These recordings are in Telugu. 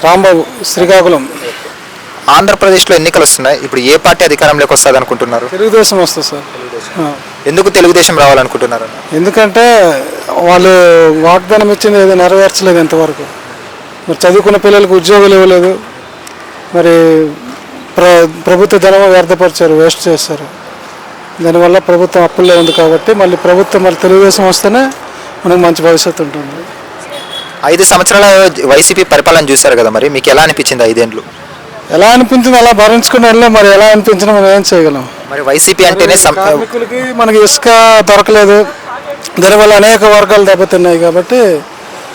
రాంబాబు, శ్రీకాకుళం. ఆంధ్రప్రదేశ్లో ఎన్నికలు వస్తున్నాయి. ఇప్పుడు ఏ పార్టీ అధికారంలోకి వస్తుంది అనుకుంటున్నారు? తెలుగుదేశం వస్తుంది సార్. ఎందుకు తెలుగుదేశం రావాలనుకుంటున్నారు? ఎందుకంటే వాళ్ళు వాగ్దానం ఇచ్చింది ఏదో నెరవేర్చలేదు ఇంతవరకు. మరి చదువుకున్న పిల్లలకు ఉద్యోగాలు ఇవ్వలేదు. మరి ప్రభుత్వ ధనం వ్యర్థపరిచారు, వేస్ట్ చేశారు. దానివల్ల ప్రభుత్వం అప్పుల్లో ఉంది కాబట్టి మళ్ళీ ప్రభుత్వం మరి తెలుగుదేశం వస్తేనే మనకు మంచి భవిష్యత్తు ఉంటుంది. 5 సంవత్సరాల వైసీపీ పరిపాలన చూశారు కదా, మరి మీకు ఎలా అనిపించింది 5 ఏళ్ళు? ఎలా అనిపించింది అలా భరించుకుని వెళ్ళే. మరి ఎలా అనిపించినా మనం ఏం చేయగలం? మరి వైసీపీ అంటేనే కార్మికులకి మనకి ఇసుక దొరకలేదు, దానివల్ల అనేక వర్గాలు దెబ్బతిన్నాయి. కాబట్టి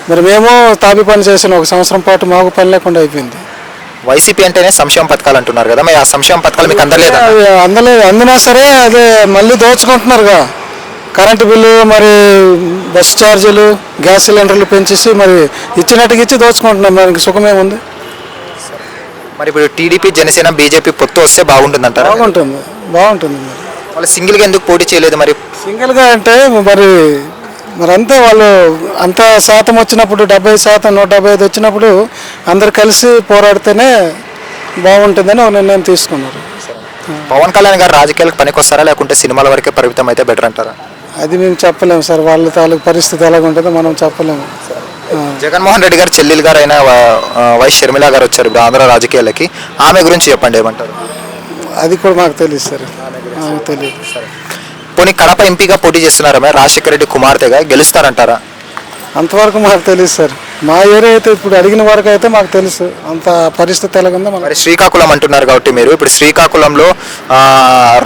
మరి మేము తాపి పని చేసిన 1 సంవత్సరం పాటు మాకు పని లేకుండా అయిపోయింది. వైసీపీ అంటేనే సంక్షేమ పథకాలు అంటున్నారు కదా, మరి ఆ సంక్షేమ పథకాలు మీకు అందినా సరే అదే మళ్ళీ దోచుకుంటున్నారుగా. కరెంటు బిల్లు, మరి బస్ ఛార్జీలు, గ్యాస్ సిలిండర్లు పెంచేసి మరి ఇచ్చినట్టుగా ఇచ్చి దోచుకుంటున్నాం. మనకి సుఖమేముంది? మరి ఇప్పుడు టీడీపీ, జనసేన, బీజేపీ పొత్తు వస్తే బాగుంటుందంటారు? బాగుంటుంది. మరి వాళ్ళు సింగిల్గా ఎందుకు పోటీ చేయలేదు? మరి సింగిల్గా అంటే మరి అంతే, వాళ్ళు అంత శాతం వచ్చినప్పుడు 70%, 175 వచ్చినప్పుడు అందరు కలిసి పోరాడితేనే బాగుంటుందని ఒక నిర్ణయం తీసుకున్నారు. పవన్ కళ్యాణ్ గారు రాజకీయాలకు పనికొస్తారా, లేకుంటే సినిమాల వరకే పరిమితం అయితే బెటర్ అంటారా? అది మేము చెప్పలేము సార్. వాళ్ళ తాలూకు పరిస్థితి ఎలాగ ఉంటుందో మనం చెప్పలేము. జగన్మోహన్ రెడ్డి గారు చెల్లెలు గారు అయిన వైఎస్ షర్మిల గారు వచ్చారు ఇప్పుడు ఆంధ్ర రాజకీయాలకి. ఆమె గురించి చెప్పండి, ఏమంటారు? అది కూడా మాకు తెలియదు సార్. తెలియదు. పోనీ కడప ఎంపీగా పోటీ చేస్తున్నారా? రాజశేఖర రెడ్డి కుమార్తెగా గెలుస్తారంటారా? అంతవరకు మాకు తెలియదు సార్. మా ఏరియా అయితే ఇప్పుడు అడిగిన వరకు అయితే మాకు తెలుసు. అంత పరిస్థితి ఎలాగుందో. మరి శ్రీకాకుళం అంటున్నారు కాబట్టి మీరు ఇప్పుడు శ్రీకాకుళంలో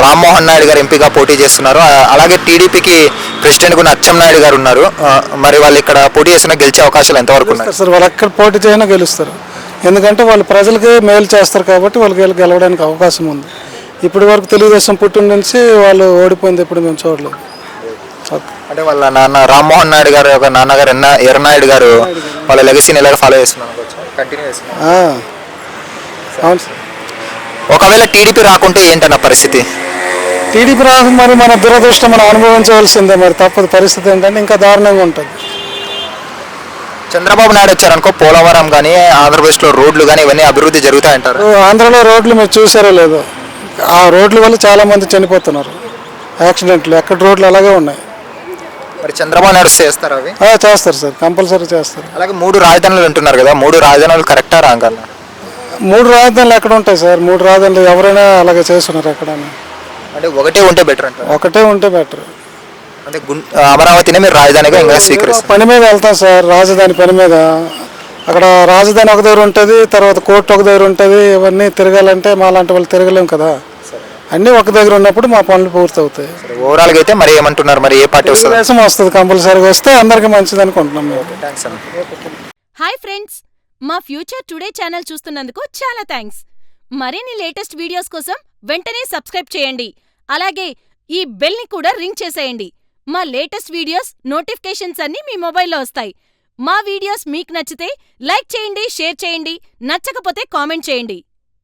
రామ్మోహన్ నాయుడు గారు ఎంపీగా పోటీ చేస్తున్నారు. అలాగే టీడీపీకి ప్రెసిడెంట్ కూడా అచ్చెన్నాయుడు గారు ఉన్నారు. మరి వాళ్ళు ఇక్కడ పోటీ చేసినా గెలిచే అవకాశాలు ఎంతవరకు ఉన్నాయి సార్? వాళ్ళు ఎక్కడ పోటీ చేసినా గెలుస్తారు. ఎందుకంటే వాళ్ళు ప్రజలకి మేలు చేస్తారు కాబట్టి వాళ్ళకి గెలవడానికి అవకాశం ఉంది. ఇప్పటి వరకు తెలుగుదేశం పుట్టిన నుంచి వాళ్ళు ఓడిపోయింది ఇప్పుడు మేము చూడలేదు. అంటే వాళ్ళ నాన్న రామ్మోహన్ నాయుడు గారు ఒక నాన్నగారు ఎర్రనాయుడు గారు వాళ్ళ లెగసీని ఎలాగ ఫాలో చేస్తున్నారు? అవును సార్. ఒకవేళ టీడీపీ రాకుంటే ఏంటన్న పరిస్థితి? టీడీపీ రాక మరి మన దురదృష్టం మనం అనుభవించవలసిందే. మరి తప్పదు. పరిస్థితి ఏంటంటే ఇంకా దారుణంగా ఉంటుంది. చంద్రబాబు నాయుడు వచ్చారనుకో, పోలవరం కానీ ఆంధ్రప్రదేశ్లో రోడ్లు కానీ ఇవన్నీ అభివృద్ధి జరుగుతాయంటారు. ఆంధ్రలో రోడ్లు మీరు చూసారో లేదో, ఆ రోడ్ల వల్ల చాలా మంది చనిపోతున్నారు, యాక్సిడెంట్లు. ఎక్కడ రోడ్లు అలాగే ఉన్నాయి. మరి చంద్రబాబు నాయుడు చేస్తారు అవి? చేస్తారు సార్, కంపల్సరీ చేస్తారు. అలాగే 3 రాజధానులు అంటున్నారు కదా, 3 రాజధానులు కరెక్టా రాంగ్ అన్న? 3 రాజధానులు ఎక్కడ ఉంటాయి సార్? 3 రాజధానులు ఎవరైనా అలాగే చేస్తున్నారు ఎక్కడైనా. అంటే ఒకటే ఉంటే బెటర్ అంటారు? ఒకటే ఉంటే బెటర్. అంటే అమరావతినే మీరు రాజధానిగా ఇంకా స్వీకరిస్తారు? పని మీద వెళ్తాం సార్, రాజధాని పని మీద. అక్కడ రాజధాని ఒక దగ్గర ఉంటుంది, తర్వాత కోర్టు ఒక దగ్గర ఉంటుంది. ఇవన్నీ తిరగాలంటే మా లాంటి వాళ్ళు తిరగలేము కదా. అన్నీ ఒక దగ్గర ఉన్నప్పుడు మా పనులు పూర్తి అవుతాయి. ఓవరాల్గా అయితే మరి ఏమంటున్నారు? మరి ఏ పార్టీ వస్తుంది? దేశం వస్తుంది, కంపల్సరీగా వస్తే అందరికీ మంచిది అనుకుంటున్నాం మేము. హాయ్ ఫ్రెండ్స్, మా ఫ్యూచర్ టుడే ఛానల్ చూస్తున్నందుకు చాలా థ్యాంక్స్. మరిన్ని లేటెస్ట్ వీడియోస్ కోసం వెంటనే సబ్స్క్రైబ్ చేయండి. అలాగే ఈ బెల్ ని కూడా రింగ్ చేసేయండి. మా లేటెస్ట్ వీడియోస్ నోటిఫికేషన్స్ అన్నీ మీ మొబైల్లో వస్తాయి. మా వీడియోస్ మీకు నచ్చితే లైక్ చేయండి, షేర్ చేయండి. నచ్చకపోతే కామెంట్ చేయండి.